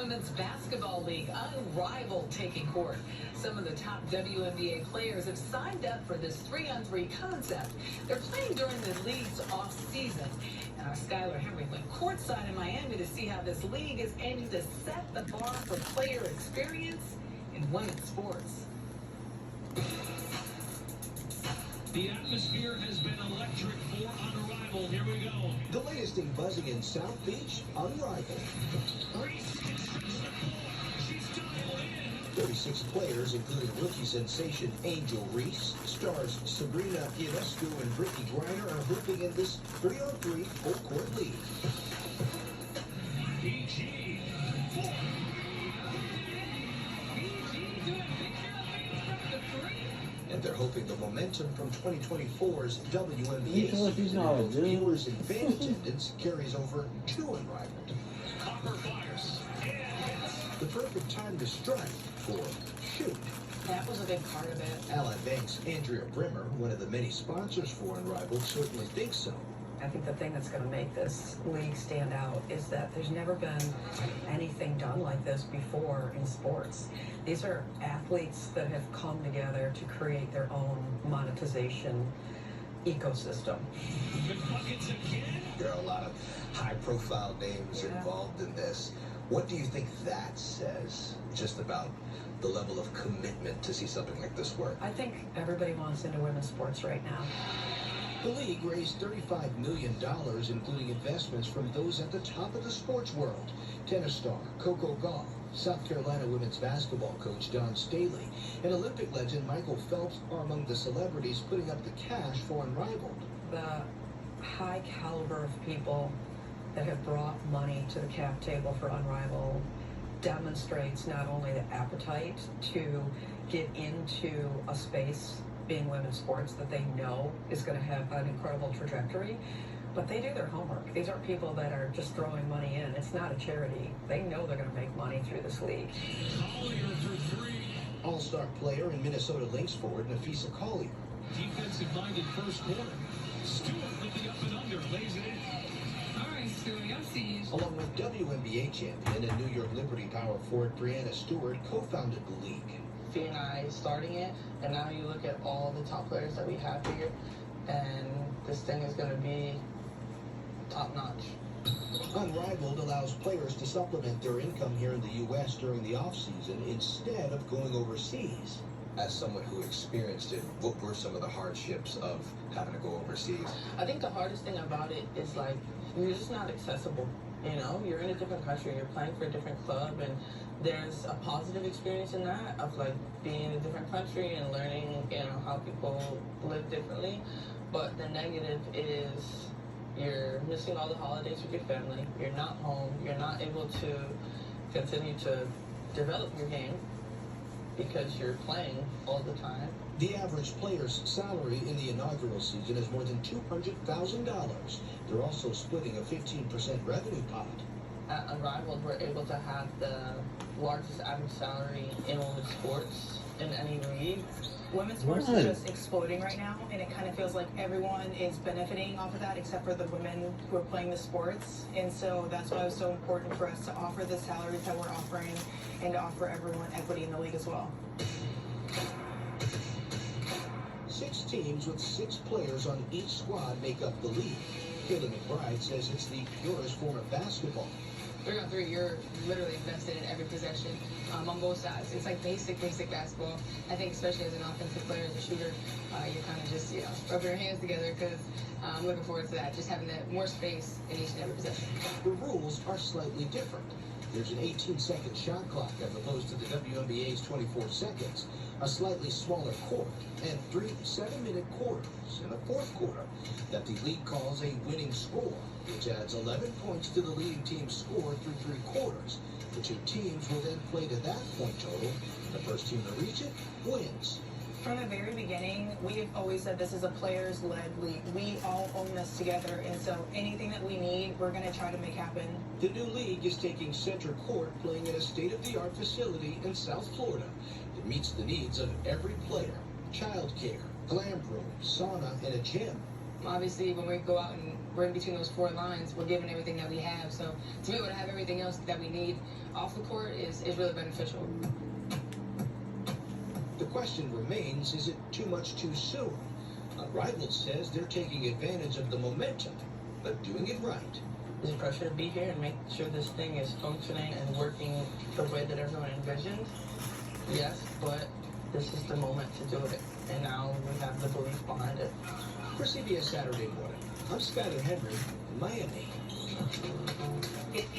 Women's Basketball League, Unrivaled, taking court. Some of the top WNBA players have signed up for this 3-on-3 concept. They're playing during the league's off-season. And our Skylar Henry went courtside in Miami to see how this league is aiming to set the bar for player experience in women's sports. The atmosphere has been electric for Unrivaled. Here we go. The latest thing buzzing in South Beach, Unrivaled. Reese she's dialed in. 36 players, including rookie sensation Angel Reese, stars Sabrina Ionescu and Brittany Griner, are hooping in this 3-on-3 full-court league. PG. And they're hoping the momentum from 2024's WNBA season, viewers and fan attendance carries over to Unrivaled. Copper fires. The perfect time to strike for shoot. That was a big part of it. Ally Banks, Andrea Brimmer, one of the many sponsors for Unrivaled, certainly thinks so. I think the thing that's going to make this league stand out is that there's never been anything done like this before in sports. These are athletes that have come together to create their own monetization ecosystem. There are a lot of high-profile names involved in this. What do you think that says just about the level of commitment to see something like this work? I think everybody wants into women's sports right now. The league raised $35 million, including investments from those at the top of the sports world. Tennis star Coco Gauff, South Carolina women's basketball coach Don Staley, and Olympic legend Michael Phelps are among the celebrities putting up the cash for Unrivaled. The high caliber of people that have brought money to the cap table for Unrivaled demonstrates not only the appetite to get into a space being women's sports that they know is going to have an incredible trajectory, but they do their homework. These aren't people that are just throwing money in. It's not a charity. They know they're going to make money through this league. Collier for three. All-star player and Minnesota Lynx forward Nafisa Collier. Defensive-minded first quarter. Stewart with the up and under, lays it in. All right, Stewie, I see you. Along with WNBA champion and New York Liberty power forward Brianna Stewart co-founded the league. Fee and I starting it, and now you look at all the top players that we have here, and this thing is going to be top-notch. Unrivaled allows players to supplement their income here in the U.S. during the off-season instead of going overseas. As someone who experienced it, what were some of the hardships of having to go overseas? I think the hardest thing about it is, like, you're just not accessible. You know, you're in a different country, you're playing for a different club, and there's a positive experience in that of, like, being in a different country and learning, you know, how people live differently. But the negative is you're missing all the holidays with your family, you're not home, you're not able to continue to develop your game because you're playing all the time. The average player's salary in the inaugural season is more than $200,000. They're also splitting a 15% revenue pot. At Unrivaled, we're able to have the largest average salary in women's sports in any league. Women's sports is just exploding right now, and it kind of feels like everyone is benefiting off of that except for the women who are playing the sports. And so that's why it was so important for us to offer the salaries that we're offering and to offer everyone equity in the league as well. 6 teams with 6 players on each squad make up the league. Kayla McBride says it's the purest form of basketball. 3-on-3, you're literally invested in every possession on both sides. It's like basic basketball. I think especially as an offensive player, as a shooter, you're kind of just, rubbing your hands together because I'm looking forward to that, just having that more space in each and every possession. The rules are slightly different. There's an 18-second shot clock as opposed to the WNBA's 24 seconds, a slightly smaller court, and 3 7-minute quarters in the fourth quarter that the league calls a winning score, which adds 11 points to the leading team's score through 3 quarters. The 2 teams will then play to that point total. The first team to reach it wins. From the very beginning, we've always said this is a players-led league. We all own this together, and so anything that we need, we're going to try to make happen. The new league is taking center court, playing in a state-of-the-art facility in South Florida. It meets the needs of every player. Childcare, glam room, sauna, and a gym. Obviously, when we go out and we're in between those four lines, we're giving everything that we have. So to be able to have everything else that we need off the court is really beneficial. The question remains, is it too much too soon? Unrivaled says they're taking advantage of the momentum, but doing it right. There's pressure to be here and make sure this thing is functioning and working the way that everyone envisioned. Yes, but this is the moment to do it. And now we have the belief behind it. For CBS Saturday Morning, I'm Skyler Henry in Miami.